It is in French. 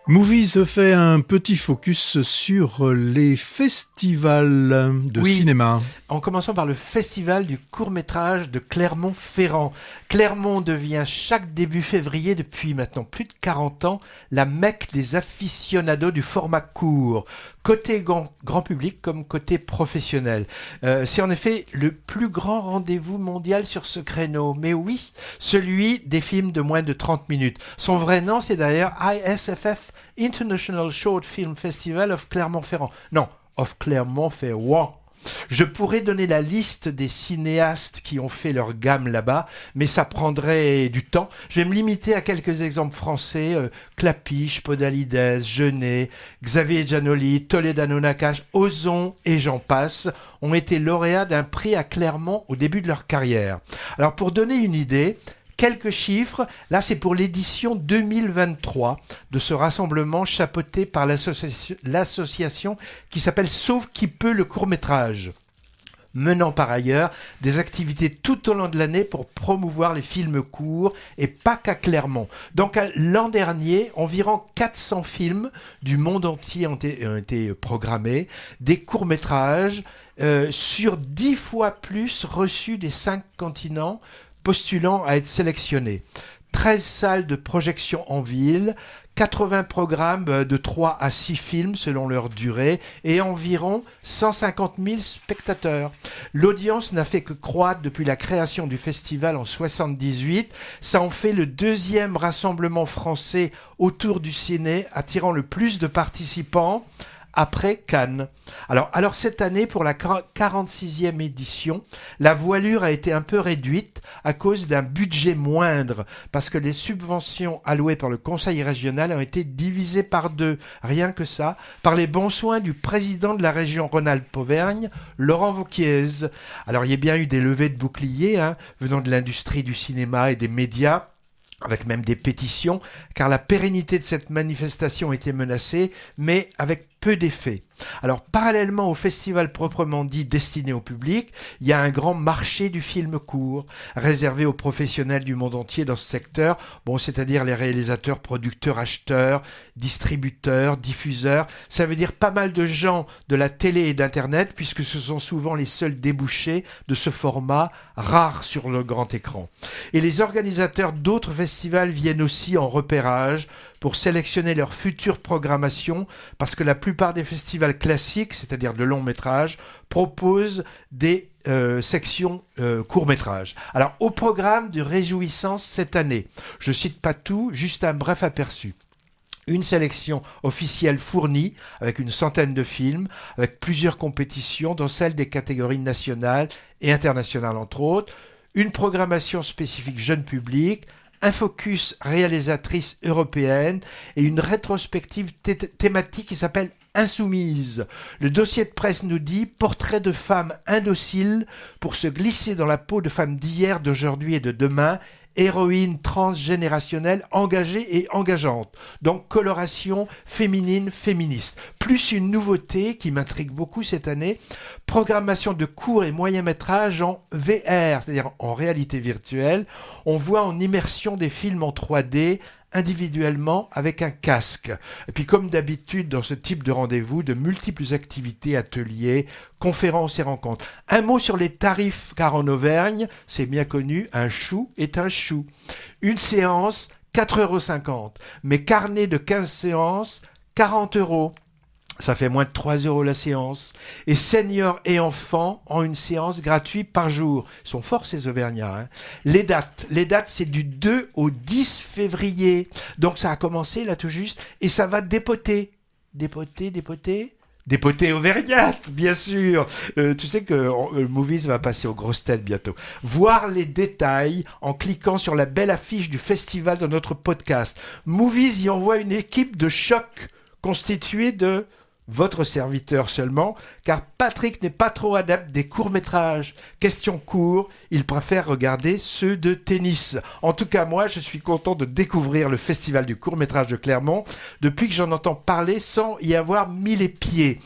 Movies fait un petit focus sur les festivals de cinéma. En commençant par le festival du court-métrage de Clermont-Ferrand. Clermont devient chaque début février depuis maintenant plus de 40 ans la Mecque des aficionados du format court, côté grand public comme côté professionnel. C'est en effet le plus grand rendez-vous mondial sur ce créneau, mais oui, celui des films de moins de 30 minutes. Son vrai nom, c'est d'ailleurs ISFF, International Short Film Festival of Clermont-Ferrand. Non, of Clermont-Ferrand. Je pourrais donner la liste des cinéastes qui ont fait leur gamme là-bas, mais ça prendrait du temps. Je vais me limiter à quelques exemples français. Clapiche, Podalides, Jeunet, Xavier Giannoli, Toledano Nakache, Ozon et j'en passe ont été lauréats d'un prix à Clermont au début de leur carrière. Alors pour donner une idée, quelques chiffres, là c'est pour l'édition 2023 de ce rassemblement chapeauté par l'association qui s'appelle Sauve qui peut le court-métrage, menant par ailleurs des activités tout au long de l'année pour promouvoir les films courts et pas qu'à Clermont. Donc l'an dernier, environ 400 films du monde entier ont été programmés, des courts-métrages sur 10 fois plus reçus des 5 continents, postulant à être sélectionnés. 13 salles de projection en ville, 80 programmes de 3 à 6 films selon leur durée et environ 150 000 spectateurs. L'audience n'a fait que croître depuis la création du festival en 1978. Ça en fait le deuxième rassemblement français autour du ciné, attirant le plus de participants après Cannes. Alors cette année, pour la 46e édition, la voilure a été un peu réduite à cause d'un budget moindre, parce que les subventions allouées par le Conseil régional ont été divisées par 2, rien que ça, par les bons soins du président de la région Rhône-Alpes-Auvergne, Laurent Wauquiez. Alors il y a bien eu des levées de boucliers venant de l'industrie du cinéma et des médias, avec même des pétitions, car la pérennité de cette manifestation était menacée, mais avec peu d'effet. Alors, parallèlement au festival proprement dit destiné au public, il y a un grand marché du film court, réservé aux professionnels du monde entier dans ce secteur, c'est-à-dire les réalisateurs, producteurs, acheteurs, distributeurs, diffuseurs. Ça veut dire pas mal de gens de la télé et d'internet, puisque ce sont souvent les seuls débouchés de ce format rare sur le grand écran. Et les organisateurs d'autres festivals viennent aussi en repérage pour sélectionner leur future programmation, parce que la plupart des festivals classiques, c'est-à-dire de longs métrages, proposent des sections courts-métrages. Alors, au programme de Réjouissance cette année, je cite pas tout, juste un bref aperçu. Une sélection officielle fournie, avec une centaine de films, avec plusieurs compétitions, dont celle des catégories nationales et internationales entre autres, une programmation spécifique jeune public, un focus réalisatrice européenne et une rétrospective thématique qui s'appelle Insoumise. Le dossier de presse nous dit « Portrait de femmes indociles pour se glisser dans la peau de femmes d'hier, d'aujourd'hui et de demain ». Héroïne transgénérationnelle engagée et engageante. Donc coloration féminine, féministe. Plus une nouveauté qui m'intrigue beaucoup cette année, programmation de courts et moyens métrages en VR, c'est-à-dire en réalité virtuelle. On voit en immersion des films en 3D, individuellement avec un casque. Et puis comme d'habitude dans ce type de rendez-vous, de multiples activités, ateliers, conférences et rencontres. Un mot sur les tarifs, car en Auvergne, c'est bien connu, un chou est un chou. Une séance, 4,50 €. Mais carnet de 15 séances, 40 €. Ça fait moins de 3 € la séance. Et seniors et enfants ont une séance gratuite par jour. Ils sont forts ces Auvergnats. Les dates, c'est du 2 au 10 février. Donc ça a commencé là tout juste. Et ça va dépoter. Dépoter auvergnate, bien sûr. Tu sais que Movies va passer aux grosses têtes bientôt. Voir les détails en cliquant sur la belle affiche du festival dans notre podcast. Movies y envoie une équipe de choc constituée de votre serviteur seulement, car Patrick n'est pas trop adepte des courts-métrages. Question court, il préfère regarder ceux de tennis. En tout cas, moi, je suis content de découvrir le festival du court-métrage de Clermont depuis que j'en entends parler sans y avoir mis les pieds.